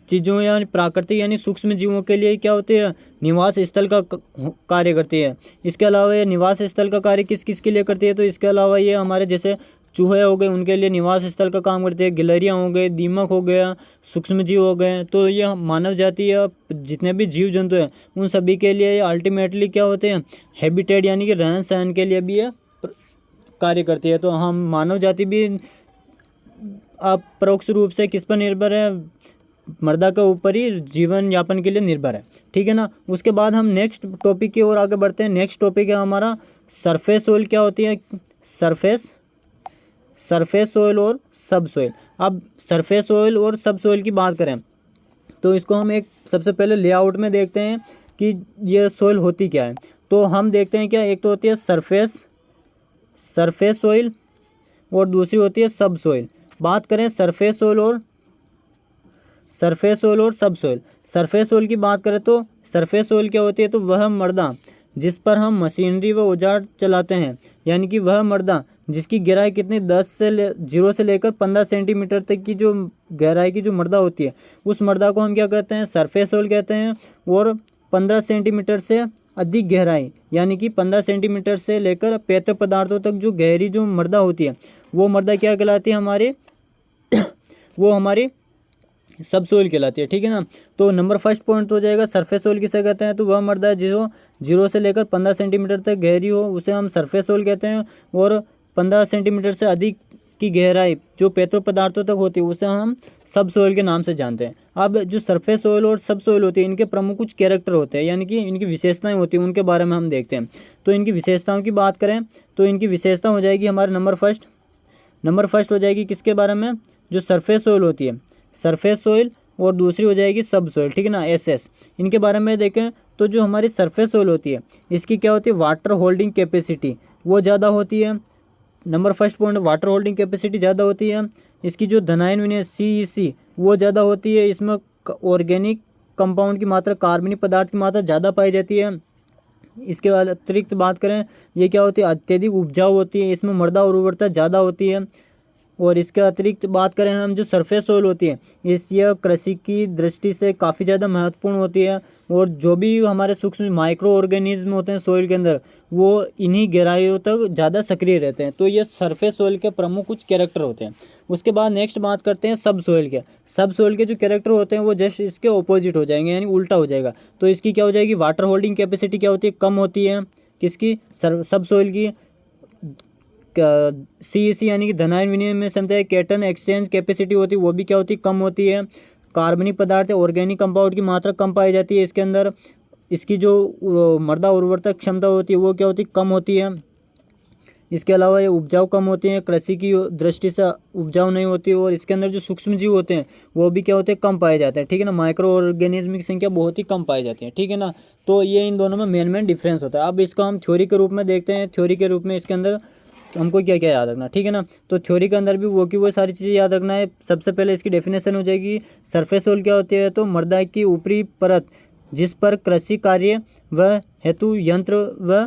चीज़ों या प्राकृतिक यानी सूक्ष्म जीवों के लिए क्या होती है, निवास स्थल का कार्य करती है। इसके अलावा ये निवास स्थल का कार्य किस किस के लिए करती है, तो इसके अलावा ये हमारे जैसे चूहे हो गए उनके लिए निवास स्थल का काम करती है, गिलहरियाँ हो गए, दीमक हो गया, सूक्ष्म जीव हो गए। तो ये मानव जाति या जितने भी जीव जंतु हैं उन सभी के लिए अल्टीमेटली क्या होते हैं, हैबिटेट यानी कि रहन सहन के लिए भी ये कार्य करती है। तो हम मानव जाति भी अपरोक्ष रूप से किस पर निर्भर है, मृदा के ऊपर ही जीवन यापन के लिए निर्भर है, ठीक है ना। उसके बाद हम नेक्स्ट टॉपिक की ओर आगे बढ़ते हैं। नेक्स्ट टॉपिक है हमारा सरफेस सोइल। क्या होती है सरफेस सोइल और सब सोइल। अब सरफेस सोइल और सब सोइल की बात करें तो इसको हम एक सबसे पहले लेआउट में देखते हैं कि ये सोइल होती क्या है। तो हम देखते हैं क्या, एक तो होती है सरफेस सोइल और दूसरी होती है सब सोइल। बात करें सरफेस सोइल और सब सोइल। सरफेस सोइल की बात करें तो सरफेस सोइल क्या होती है, तो वह मृदा जिस पर हम मशीनरी व औजार चलाते हैं, यानी कि वह मृदा जिसकी गहराई कितनी 0 से लेकर 15 सेंटीमीटर तक की जो गहराई की जो मृदा होती है उस मृदा को हम क्या कहते हैं, सरफेस सोइल कहते हैं। और 15 सेंटीमीटर से अधिक गहराई यानी कि 15 सेंटीमीटर से लेकर पेय पदार्थों तक जो गहरी जो मृदा होती है वो मृदा क्या कहलाती है हमारी वो हमारी सब सोइल कहलाती है, ठीक है ना। तो नंबर फर्स्ट पॉइंट हो जाएगा सरफेस सोइल किसे कहते हैं, तो वह मृदा जो 0 से लेकर 15 सेंटीमीटर तक गहरी हो उसे हम सरफेस सोइल कहते हैं। और 15 सेंटीमीटर से अधिक की गहराई जो पेट्रो पदार्थों तक होती है उसे हम सब सोइल के नाम से जानते हैं। अब जो सरफेस सोइल और सब सोइल होती है इनके प्रमुख कुछ कैरेक्टर होते हैं, यानी कि इनकी विशेषताएं होती हैं, उनके बारे में हम देखते हैं। तो इनकी विशेषताओं की बात करें तो इनकी विशेषता हो जाएगी हमारे नंबर फर्स्ट हो जाएगी किसके बारे में, जो सरफेस सोइल होती है सरफेस सोइल, और दूसरी हो जाएगी सब सोइल, ठीक है ना, SS। इनके बारे में देखें तो जो हमारी सरफेस सोइल होती है इसकी क्या होती है, वाटर होल्डिंग कैपेसिटी वो ज़्यादा होती है। Number first point, water holding capacity ज़्यादा होती है। इसकी जो धनायन विनय CEC वो ज़्यादा होती है। इसमें ऑर्गेनिक कंपाउंड की मात्रा, कार्बनिक पदार्थ की मात्रा ज़्यादा पाई जाती है। इसके बाद अतिरिक्त बात करें, ये क्या होती है, अत्यधिक उपजाऊ होती है, इसमें मृदा उर्वरता ज़्यादा होती है। और इसके अतिरिक्त बात करें हम, जो सरफेस सोइल होती है यह कृषि की दृष्टि से काफ़ी ज़्यादा महत्वपूर्ण होती है। और जो भी हमारे सूक्ष्म माइक्रो ऑर्गेनिज्म होते हैं सोइल के अंदर, वो इन्हीं गहराइयों तक ज़्यादा सक्रिय रहते हैं। तो ये सरफेस सोइल के प्रमुख कुछ कैरेक्टर होते हैं। उसके बाद नेक्स्ट बात करते हैं सब सोइल के। सब सोइल के जो कैरेक्टर होते हैं वो जस्ट इसके ऑपोजिट हो जाएंगे, यानी उल्टा हो जाएगा। तो इसकी क्या हो जाएगी, वाटर होल्डिंग कैपेसिटी क्या होती है, कम होती है। किसकी, सब सोइल की। CEC यानी कि धनायन विनिमय क्षमता है, कैटन एक्सचेंज कैपेसिटी होती है, वो भी क्या होती है, कम होती है। कार्बनिक पदार्थ, ऑर्गेनिक कंपाउंड की मात्रा कम पाई जाती है इसके अंदर। इसकी जो मृदा उर्वरता क्षमता होती है वो क्या होती है, कम होती है। इसके अलावा ये उपजाऊ कम होती हैं, कृषि की दृष्टि से उपजाऊ नहीं होती। और इसके अंदर जो सूक्ष्म जीव होते हैं वो भी क्या होते हैं, कम पाए जाते हैं, ठीक है ना। माइक्रो ऑर्गेनिज्म की संख्या बहुत ही कम पाई जाती है, ठीक है ना। तो ये इन दोनों में मेन डिफरेंस होता है। अब इसको हम थ्योरी के रूप में देखते हैं। थ्योरी के रूप में इसके अंदर हमको क्या क्या याद रखना, ठीक है ना। तो थ्योरी के अंदर भी वो सारी चीज़ें याद रखना है। सबसे पहले इसकी डेफिनेशन हो जाएगी, सरफेस सोइल क्या होती है, तो मृदा की ऊपरी परत जिस पर कृषि कार्य व हेतु यंत्र व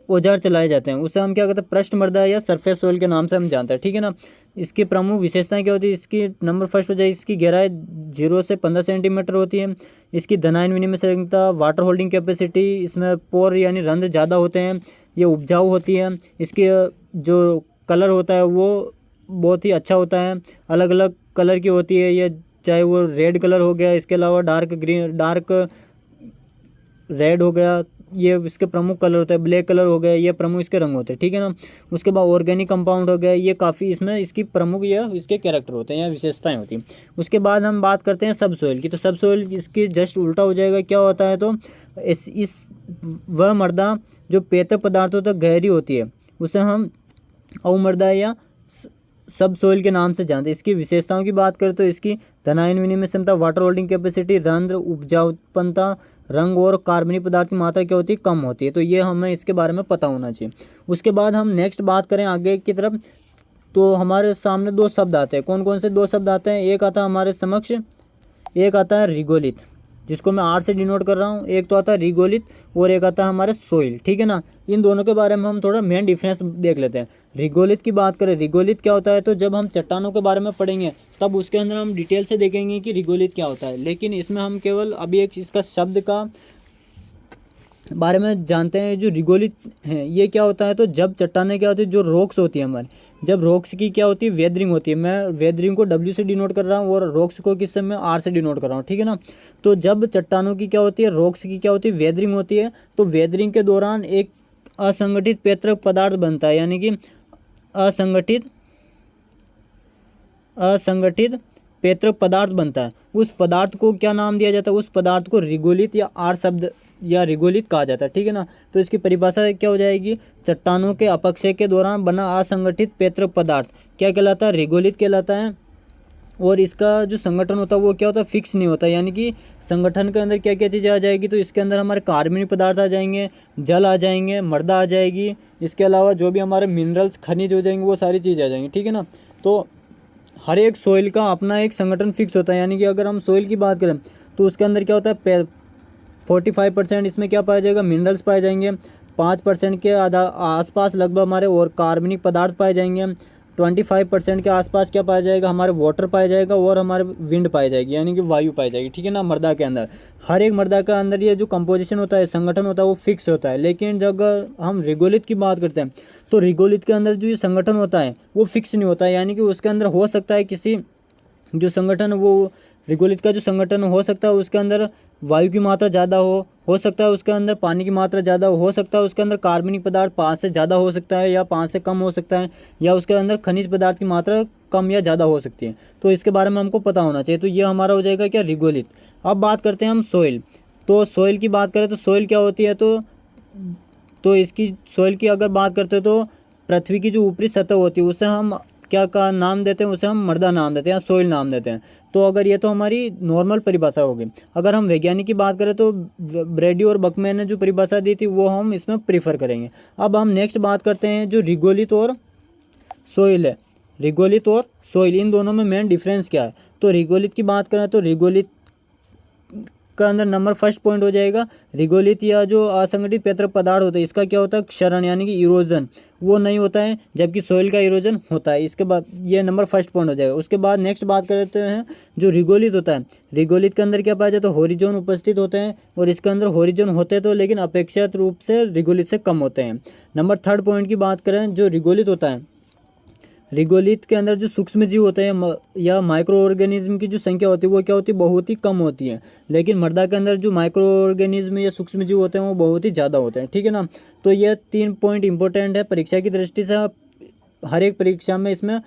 औजार चलाए जाते हैं, उसे हम क्या कहते हैं, पृष्ठ मृदा या सरफेस सोइल के नाम से हम जानते हैं, ठीक है ना। इसकी प्रमुख विशेषताएं क्या होती है, इसकी नंबर फर्स्ट हो जाए, इसकी गहराई 0 से 15 सेंटीमीटर होती है। इसकी धनायन विनिमय क्षमता, वाटर होल्डिंग कैपेसिटी, इसमें पोर यानी रंध्र ज़्यादा होते हैं, ये उपजाऊ होती है। इसके जो कलर होता है वो बहुत ही अच्छा होता है, अलग अलग कलर की होती है ये, चाहे वो रेड कलर हो गया, इसके अलावा डार्क ग्रीन, डार्क रेड हो गया, ये इसके प्रमुख कलर होते हैं। ब्लैक कलर हो गया, ये प्रमुख इसके रंग होते हैं, ठीक है ना। उसके बाद ऑर्गेनिक कंपाउंड हो गया, ये काफ़ी इसमें इसकी प्रमुख या इसके कैरेक्टर होते हैं या विशेषताएं होती हैं। उसके बाद हम बात करते हैं सब सोइल की। तो सब सोइल इसकी जस्ट उल्टा हो जाएगा, क्या होता है, तो इस वह मृदा जो पेतर पदार्थों तक गहरी होती है उसे हम अवमृदा या सब सोइल के नाम से जानते हैं। इसकी विशेषताओं की बात करें तो इसकी धनायन विनिमय क्षमता, वाटर होल्डिंग कैपेसिटी, रंध्र, उपजाऊपनता, रंग और कार्बनिक पदार्थ की मात्रा क्या होती है, कम होती है। तो ये हमें इसके बारे में पता होना चाहिए। उसके बाद हम नेक्स्ट बात करें आगे की तरफ, तो हमारे सामने दो शब्द आते हैं। कौन कौन से दो शब्द आते हैं, एक आता है हमारे समक्ष, एक आता है रिगोलित, जिसको मैं R से डिनोट कर रहा हूँ। एक तो आता है रिगोलित और एक आता है हमारे सोइल, ठीक है ना। इन दोनों के बारे में हम थोड़ा मेन डिफरेंस देख लेते हैं। रिगोलित की बात करें, रिगोलित क्या होता है, तो जब हम चट्टानों के बारे में पढ़ेंगे तब उसके अंदर हम डिटेल से देखेंगे कि रिगोलित क्या होता है। लेकिन इसमें हम केवल अभी एक इसका शब्द का बारे में जानते हैं। जो रिगोलित है ये क्या होता है, तो जब चट्टानें क्या होती है, जो रॉक्स होती है हमारी, जब रॉक्स की क्या होती है, वेदरिंग होती है। मैं वेदरिंग को W से डिनोट कर रहा हूँ और रॉक्स को किससे मैं R से डिनोट कर रहा हूँ, ठीक है ना। तो जब चट्टानों की क्या होती है, रॉक्स की क्या होती है, वेदरिंग होती है, तो वेदरिंग के दौरान एक असंगठित पेत्रक पदार्थ बनता है, यानी कि असंगठित पेत्रक पदार्थ बनता है। उस पदार्थ को क्या नाम दिया जाता है, उस पदार्थ को रिगोलित या R शब्द या रिगोलित कहा जाता है, ठीक है ना। तो इसकी परिभाषा क्या हो जाएगी, चट्टानों के अपक्षय के दौरान बना असंगठित पेत्रक पदार्थ क्या कहलाता है, रिगोलित कहलाता है। और इसका जो संगठन होता है वो क्या होता है, फिक्स नहीं होता, यानी कि संगठन के अंदर क्या क्या चीज़ें आ जाएगी, तो इसके अंदर हमारे कार्बनिक पदार्थ आ जाएंगे, जल आ जाएंगे, मृदा आ जाएगी, इसके अलावा जो भी हमारे मिनरल्स खनिज हो जाएंगे, वो सारी चीज़ें आ जाएंगी, ठीक है ना। तो हर एक सोइल का अपना एक संगठन फिक्स होता है, यानी कि अगर हम सोइल की बात करें तो उसके अंदर क्या होता है, 45% इसमें क्या पाया जाएगा, मिनरल्स पाए जाएंगे, 5% के आसपास लगभग हमारे और कार्बनिक पदार्थ पाए जाएंगे, 25% के आसपास क्या पाया जाएगा, हमारे वाटर पाया जाएगा और हमारे विंड पाई जाएगी, यानी कि वायु पाई जाएगी, ठीक है ना। मृदा के अंदर हर एक मृदा के अंदर ये जो कंपोजिशन होता है, संगठन होता है, वो फिक्स होता है। लेकिन जब हम रिगोलित की बात करते हैं तो रिगोलित के अंदर जो ये संगठन होता है वो फिक्स नहीं होता है, यानी कि उसके अंदर हो सकता है किसी जो संगठन, वो रिगोलित का जो संगठन हो सकता है उसके अंदर वायु की मात्रा ज़्यादा हो सकता है उसके अंदर पानी की मात्रा ज़्यादा हो सकता है उसके अंदर कार्बनिक पदार्थ 5 से ज़्यादा हो सकता है या 5 से कम हो सकता है, या उसके अंदर खनिज पदार्थ की मात्रा कम या ज़्यादा हो सकती है। तो इसके बारे में हमको पता होना चाहिए। तो ये हमारा हो जाएगा क्या, रिगोलित। अब बात करते हैं हम सोइल। तो सोइल की बात करें तो सोइल क्या होती है, तो इसकी सोइल की अगर बात करते हैं तो पृथ्वी की जो ऊपरी सतह होती है उसे हम क्या का नाम देते हैं, उसे हम मृदा नाम देते हैं या सोइल नाम देते हैं। तो अगर ये तो हमारी नॉर्मल परिभाषा होगी। अगर हम वैज्ञानिक की बात करें तो ब्रेडी और बकमैन ने जो परिभाषा दी थी वो हम इसमें प्रीफर करेंगे। अब हम नेक्स्ट बात करते हैं जो रिगोलित और सोइल है। रिगोलित और सोइल इन दोनों में मेन डिफरेंस क्या है, तो रिगोलित की बात करें तो रिगोलित इसका अंदर नंबर फर्स्ट पॉइंट हो जाएगा रिगोलित या जो असंगठित पेत्र पदार्थ होता है इसका क्या होता है क्षरण यानी कि इरोजन वो नहीं होता है, जबकि सोइल का इरोजन होता है। इसके बाद ये नंबर फर्स्ट पॉइंट हो जाएगा। उसके बाद नेक्स्ट बात करते हैं जो रिगोलित होता है। रिगोलित के अंदर क्या पाया जाता है होरिजोन उपस्थित होते हैं और इसके अंदर होरिजोन होते तो लेकिन अपेक्षाकृत रूप से रिगोलित से कम होते हैं। नंबर थर्ड पॉइंट की बात करें जो रिगोलित होता है, रिगोलित के अंदर जो सूक्ष्म जीव होते हैं या माइक्रो ऑर्गेनिज्म की जो संख्या होती है वो क्या होती है बहुत ही कम होती है, लेकिन मृदा के अंदर जो माइक्रो ऑर्गेनिज्म या सूक्ष्म जीव होते हैं वो बहुत ही ज़्यादा होते हैं। ठीक है ना, तो ये 3 पॉइंट इंपॉर्टेंट है परीक्षा की दृष्टि से, हर एक परीक्षा में इसमें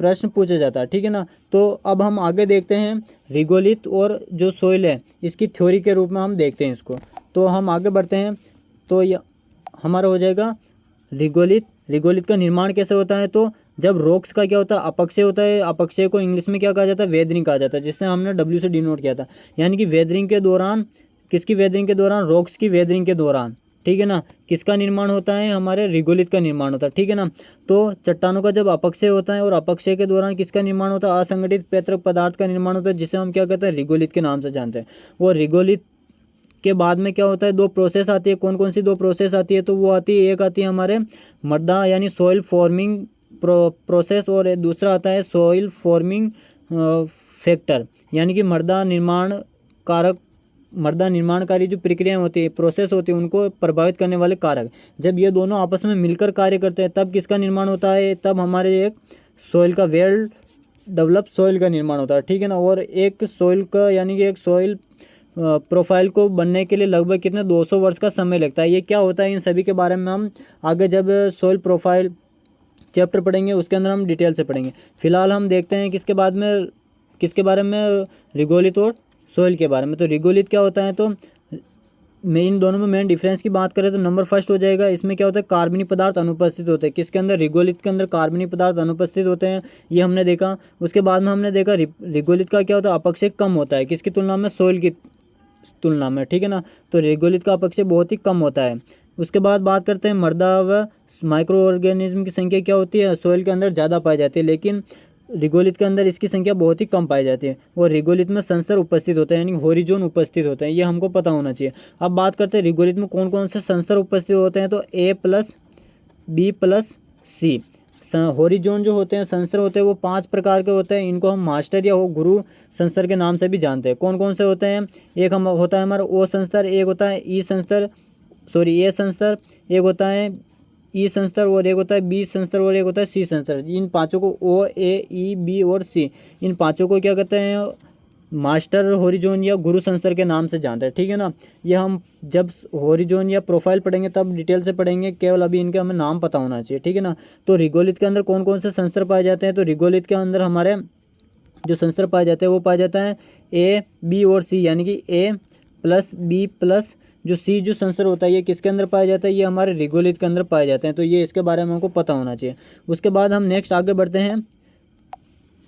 प्रश्न पूछा जाता है। ठीक है ना, तो अब हम आगे देखते हैं रिगोलित और जो सोइल है इसकी थ्योरी के रूप में हम देखते हैं इसको। तो हम आगे बढ़ते हैं, तो ये हमारा हो जाएगा रिगोलित। रिगोलित का निर्माण कैसे होता है, तो जब रॉक्स का क्या होता है अपक्षय होता है, अपक्षय को इंग्लिश में क्या कहा जाता है वेदरिंग कहा जाता है, जिससे हमने डब्ल्यू से डिनोट किया था, यानी कि वेदरिंग के दौरान, किसकी वेदरिंग के दौरान, रॉक्स की वेदरिंग के दौरान। ठीक है ना, किसका निर्माण होता है हमारे रिगोलित का निर्माण होता है। ठीक है ना, तो चट्टानों का जब अपक्षय होता है और अपक्षय के दौरान किसका निर्माण होता है असंगठित पेत्र पदार्थ का निर्माण होता है, जिसे हम क्या कहते हैं रिगोलित के नाम से जानते हैं। और रिगोलित के बाद में क्या होता है दो प्रोसेस आती है, कौन कौन सी दो प्रोसेस आती है, तो वो आती है एक आती है हमारे मृदा यानी सॉइल फॉर्मिंग प्रोसेस और दूसरा आता है सॉइल फॉर्मिंग फैक्टर यानी कि मृदा निर्माण कारक, मृदा निर्माणकारी जो प्रक्रियाएं होती है प्रोसेस होती है उनको प्रभावित करने वाले कारक। जब ये दोनों आपस में मिलकर कार्य करते हैं तब किसका निर्माण होता है, तब हमारे एक सॉइल का वेल डेवलप सॉइल का निर्माण होता है। ठीक है ना, और एक सॉइल का यानी कि एक सॉइल प्रोफाइल को बनने के लिए लगभग कितने 200 वर्ष का समय लगता है। ये क्या होता है इन सभी के बारे में हम आगे जब सॉइल प्रोफाइल चैप्टर पढ़ेंगे उसके अंदर हम डिटेल से पढ़ेंगे। फिलहाल हम देखते हैं किसके बाद में किसके बारे में, रिगोलित और सॉइल के बारे में। तो रिगोलित क्या होता है, तो इन दोनों में मेन डिफरेंस की बात करें तो नंबर फर्स्ट हो जाएगा, इसमें क्या होता है कार्बनिक पदार्थ अनुपस्थित होते हैं। किसके अंदर, रिगोलित के अंदर कार्बनिक पदार्थ अनुपस्थित होते हैं, ये हमने देखा। उसके बाद में हमने देखा रिगोलित का क्या होता है अपक्षय कम होता है, किसकी तुलना में, सॉइल की तुलना में। ठीक है ना, तो रिगोलित का अपक्षय बहुत ही कम होता है। उसके बाद बात करते हैं मृदा व माइक्रो ऑर्गेनिज्म की संख्या क्या होती है, सॉइल के अंदर ज़्यादा पाई जाती है लेकिन रिगोलित के अंदर इसकी संख्या बहुत ही कम पाई जाती है। और रिगोलित में संस्तर उपस्थित होते हैं यानी होरिजोन उपस्थित होते हैं, ये हमको पता होना चाहिए। अब बात करते हैं रिगोलित में कौन कौन से संस्तर उपस्थित होते हैं, तो A+B+C। होरिजोन जो होते हैं संस्तर होते हैं वो 5 प्रकार के होते हैं, इनको हम मास्टर या गुरु संस्तर के नाम से भी जानते हैं। कौन कौन से होते हैं, एक हम होता है हमारा ओ संस्तर, एक होता है ए संस्तर, एक होता है ई संस्तर और एक होता है बी संस्तर और एक होता है सी संस्तर। इन पांचों को ओ, ए, ई, बी और सी, इन पांचों को क्या कहते हैं मास्टर होरिजोन या गुरु संस्तर के नाम से जानते हैं। ठीक है ना, ये हम जब होरिजोन या प्रोफाइल पढ़ेंगे तब डिटेल से पढ़ेंगे, केवल अभी इनके हमें नाम पता होना चाहिए। ठीक है ना, तो रिगोलित के अंदर कौन कौन से संस्तर पाए जाते हैं, तो रिगोलित के अंदर हमारे जो संस्तर पाए जाते हैं वो पाया जाता है ए, बी और सी, यानी कि A+B+ जो सी जो संस्तर होता है ये किसके अंदर पाया जाता है, ये हमारे रिगोलित के अंदर पाए जाते हैं। तो ये इसके बारे में हमको पता होना चाहिए। उसके बाद हम नेक्स्ट आगे बढ़ते हैं।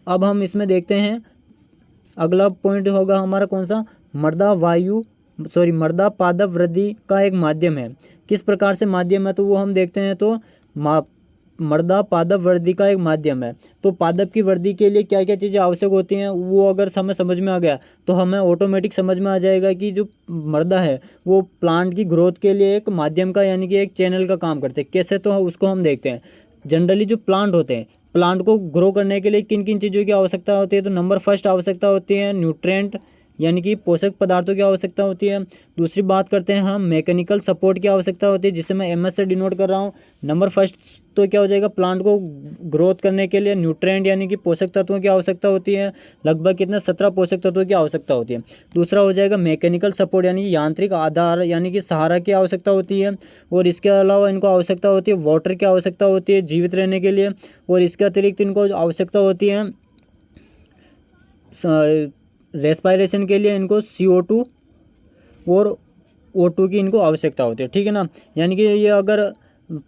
अब हम इसमें देखते हैं अगला पॉइंट होगा हमारा कौन सा, मृदा पादप वृद्धि का एक माध्यम है। किस प्रकार से माध्यम है, तो वो हम देखते हैं। तो मृदा पादप वृद्धि का एक माध्यम है, तो पादप की वृद्धि के लिए क्या क्या चीज़ें आवश्यक होती हैं वो अगर हमें समझ में आ गया तो हमें ऑटोमेटिक समझ में आ जाएगा कि जो मृदा है वो प्लांट की ग्रोथ के लिए एक माध्यम का यानी कि एक चैनल का काम करते हैं। कैसे, तो उसको हम देखते हैं। जनरली जो प्लांट होते हैं, प्लांट को ग्रो करने के लिए किन किन चीज़ों की आवश्यकता होती है, तो नंबर फर्स्ट आवश्यकता होती है न्यूट्रेंट यानी कि पोषक पदार्थों की आवश्यकता होती है। दूसरी बात करते हैं हम मैकेनिकल सपोर्ट की आवश्यकता होती है, जिसे मैं MS से डिनोट कर रहा हूँ। नंबर फर्स्ट तो क्या हो जाएगा, प्लांट को ग्रोथ करने के लिए न्यूट्रेंट यानी कि पोषक तत्वों की आवश्यकता होती है, लगभग कितने 17 पोषक तत्वों की आवश्यकता होती है। दूसरा हो जाएगा मैकेनिकल सपोर्ट यानी कि यांत्रिक आधार यानी कि सहारा की आवश्यकता होती है। और इसके अलावा इनको आवश्यकता होती है वाटर की आवश्यकता होती है जीवित रहने के लिए। और इसके अतिरिक्त इनको आवश्यकता होती है रेस्पायरेशन के लिए, इनको CO2 और O2 की इनको आवश्यकता होती है। ठीक है ना, यानी कि ये अगर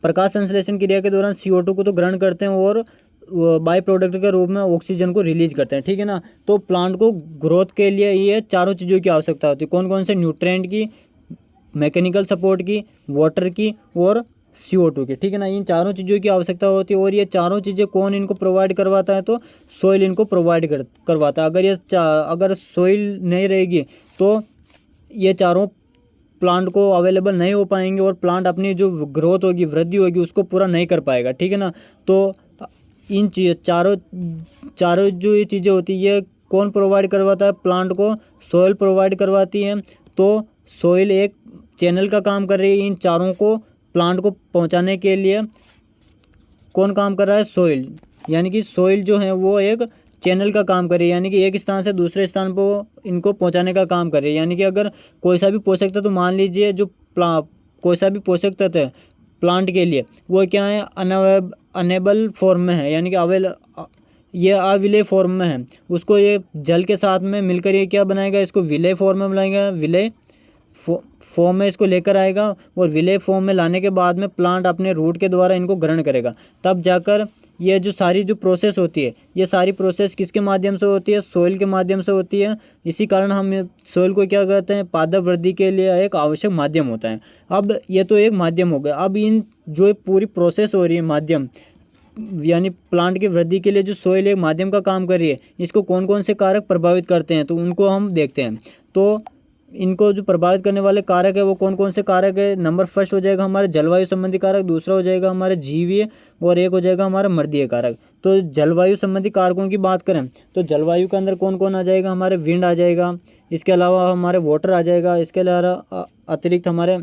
प्रकाश संश्लेषण क्रिया के दौरान CO2 को तो ग्रहण करते हैं और बाई प्रोडक्ट के रूप में ऑक्सीजन को रिलीज करते हैं। ठीक है ना, तो प्लांट को ग्रोथ के लिए ये चारों चीज़ों की आवश्यकता होती है। कौन कौन से, न्यूट्रेंट की, मैकेनिकल सपोर्ट की, वाटर की और CO2 की। ठीक है ना, इन चारों चीज़ों की आवश्यकता होती है। और ये चारों चीज़ें कौन इनको प्रोवाइड करवाता है, तो सॉइल इनको प्रोवाइड करवाता है। अगर सॉइल नहीं रहेगी तो ये चारों प्लांट को अवेलेबल नहीं हो पाएंगे और प्लांट अपनी जो ग्रोथ होगी, वृद्धि होगी, उसको पूरा नहीं कर पाएगा, ठीक है ना। तो इन चारों चारों जो ये चीज़ें होती है, ये कौन प्रोवाइड करवाता है प्लांट को? सोइल प्रोवाइड करवाती है। तो सोइल एक चैनल का काम कर रही है, इन चारों को प्लांट को पहुंचाने के लिए कौन काम कर रहा है? सोइल। यानी कि सोइल जो है वो एक चैनल का काम कर रही है, यानी कि एक स्थान से दूसरे स्थान पर इनको पहुंचाने का काम कर रही है। यानी कि अगर कोई सा भी पोषक तत्व, तो मान लीजिए जो कोई सा भी पोषक तत्व है प्लांट के लिए, वो क्या है? अनेबल फॉर्म में है, यानी कि ये अविलेय फॉर्म में है। उसको ये जल के साथ में मिलकर ये क्या बनाएगा? इसको विलेय फॉर्म में बनाएगा, विलेय फॉर्म में इसको लेकर आएगा, और विलेय फॉर्म में लाने के बाद में प्लांट अपने रूट के द्वारा इनको ग्रहण करेगा। तब जाकर ये जो सारी जो प्रोसेस होती है, ये सारी प्रोसेस किसके माध्यम से होती है? सोइल के माध्यम से होती है। इसी कारण हम सोइल को क्या कहते हैं? पादप वृद्धि के लिए एक आवश्यक माध्यम होता है। अब ये तो एक माध्यम हो गया। अब इन जो पूरी प्रोसेस हो रही है माध्यम, यानी प्लांट की वृद्धि के लिए जो सोइल एक माध्यम का काम कर रही है, इसको कौन कौन से कारक प्रभावित करते हैं, तो उनको हम देखते हैं। तो इनको जो प्रभावित करने वाले कारक है वो कौन कौन से कारक है? नंबर फर्स्ट हो जाएगा हमारे जलवायु संबंधी कारक, दूसरा हो जाएगा हमारे जीवीय, और एक हो जाएगा हमारा मर्दीय कारक। तो जलवायु संबंधी कारकों की बात करें तो जलवायु के अंदर कौन कौन आ जाएगा? हमारे विंड आ जाएगा, इसके अलावा हमारे वाटर आ जाएगा, इसके अलावा अतिरिक्त हमारे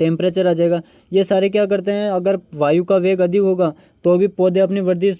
टेम्परेचर आ जाएगा। ये सारे क्या करते हैं? अगर वायु का वेग अधिक होगा तो भी पौधे अपनी वृद्धि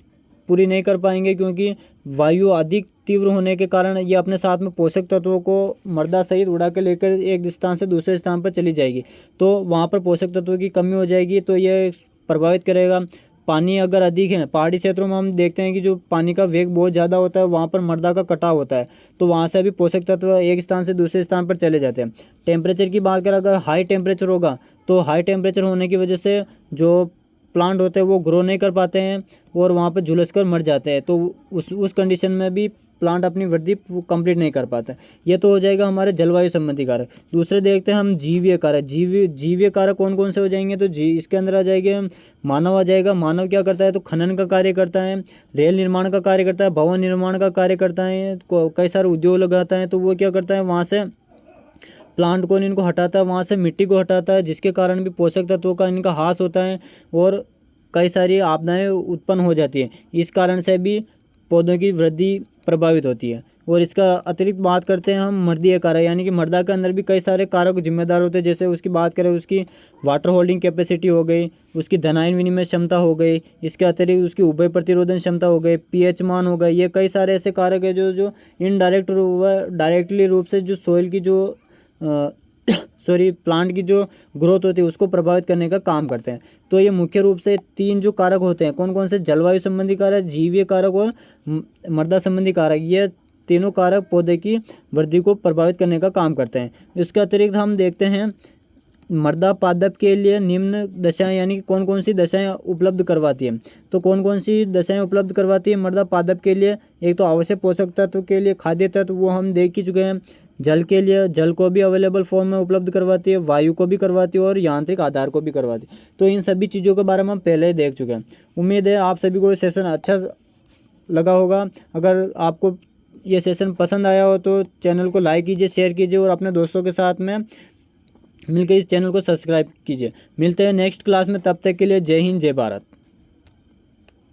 पूरी नहीं कर पाएंगे, क्योंकि वायु अधिक तीव्र होने के कारण ये अपने साथ में पोषक तत्वों को मृदा सहित उड़ा के लेकर एक स्थान से दूसरे स्थान पर चली जाएगी। तो वहाँ पर पोषक तत्वों की कमी हो जाएगी, तो ये प्रभावित करेगा। पानी अगर अधिक है, पहाड़ी क्षेत्रों में हम देखते हैं कि जो पानी का वेग बहुत ज़्यादा होता है, वहाँ पर मृदा का कटाव होता है, तो वहाँ से भी पोषक तत्व एक स्थान से दूसरे स्थान पर चले जाते हैं। टेम्परेचर की बात करें, अगर हाई टेम्परेचर होगा तो हाई टेम्परेचर होने की वजह से जो प्लांट होते हैं वो ग्रो नहीं कर पाते हैं और वहाँ पर झुलस कर मर जाते हैं। तो उस कंडीशन में भी प्लांट अपनी वृद्धि कंप्लीट नहीं कर पाता है। ये तो हो जाएगा हमारे जलवायु संबंधी कारक। दूसरे देखते हैं हम जीवीय कारक। जीवीय कारक कौन कौन से हो जाएंगे? तो इसके अंदर आ जाएंगे मानव आ जाएगा। मानव क्या करता है? तो खनन का कार्य करता है, रेल निर्माण का कार्य करता है, भवन निर्माण का कार्य करता है, कई सारे उद्योग लगाता है। तो वो क्या करता है? वहाँ से प्लांट को इनको हटाता है, वहाँ से मिट्टी को हटाता है, जिसके कारण भी पोषक तत्वों का इनका ह्रास होता है और कई सारी आपदाएं उत्पन्न हो जाती है। इस कारण से भी पौधों की वृद्धि प्रभावित होती है। और इसका अतिरिक्त बात करते हैं हम मर्दीय कारक, यानी कि मृदा के अंदर भी कई सारे कारक जिम्मेदार होते हैं। जैसे उसकी बात करें, उसकी वाटर होल्डिंग कैपेसिटी हो गई, उसकी धनायन विनिमय क्षमता हो गई, इसके अतिरिक्त उसकी उभय प्रतिरोधन क्षमता हो गई, पीएच मान हो गई। ये कई सारे ऐसे कारक है जो इनडायरेक्ट डायरेक्टली रूप से जो सोइल की जो प्लांट की जो ग्रोथ होती है उसको प्रभावित करने का काम करते हैं। तो ये मुख्य रूप से 3 जो कारक होते हैं, कौन कौन से? जलवायु संबंधी कारक, जीवीय कारक और मृदा संबंधी कारक। ये तीनों कारक पौधे की वृद्धि को प्रभावित करने का काम करते हैं। इसके अतिरिक्त हम देखते हैं मृदा पादप के लिए निम्न दशाएं, यानी कि कौन कौन सी दशाएं उपलब्ध करवाती है। तो कौन कौन सी दशाएं उपलब्ध करवाती है मृदा पादप के लिए? एक तो आवश्यक पोषक तत्व के लिए खाद्य तत्व, वो हम देख ही चुके हैं। जल के लिए, जल को भी अवेलेबल फॉर्म में उपलब्ध करवाती है, वायु को भी करवाती है और यांत्रिक आधार को भी करवाती है। तो इन सभी चीज़ों के बारे में हम पहले ही देख चुके हैं। उम्मीद है आप सभी को ये सेशन अच्छा लगा होगा। अगर आपको ये सेशन पसंद आया हो तो चैनल को लाइक कीजिए, शेयर कीजिए और अपने दोस्तों के साथ में मिलकर इस चैनल को सब्सक्राइब कीजिए। मिलते हैं नेक्स्ट क्लास में, तब तक के लिए जय हिंद, जय भारत।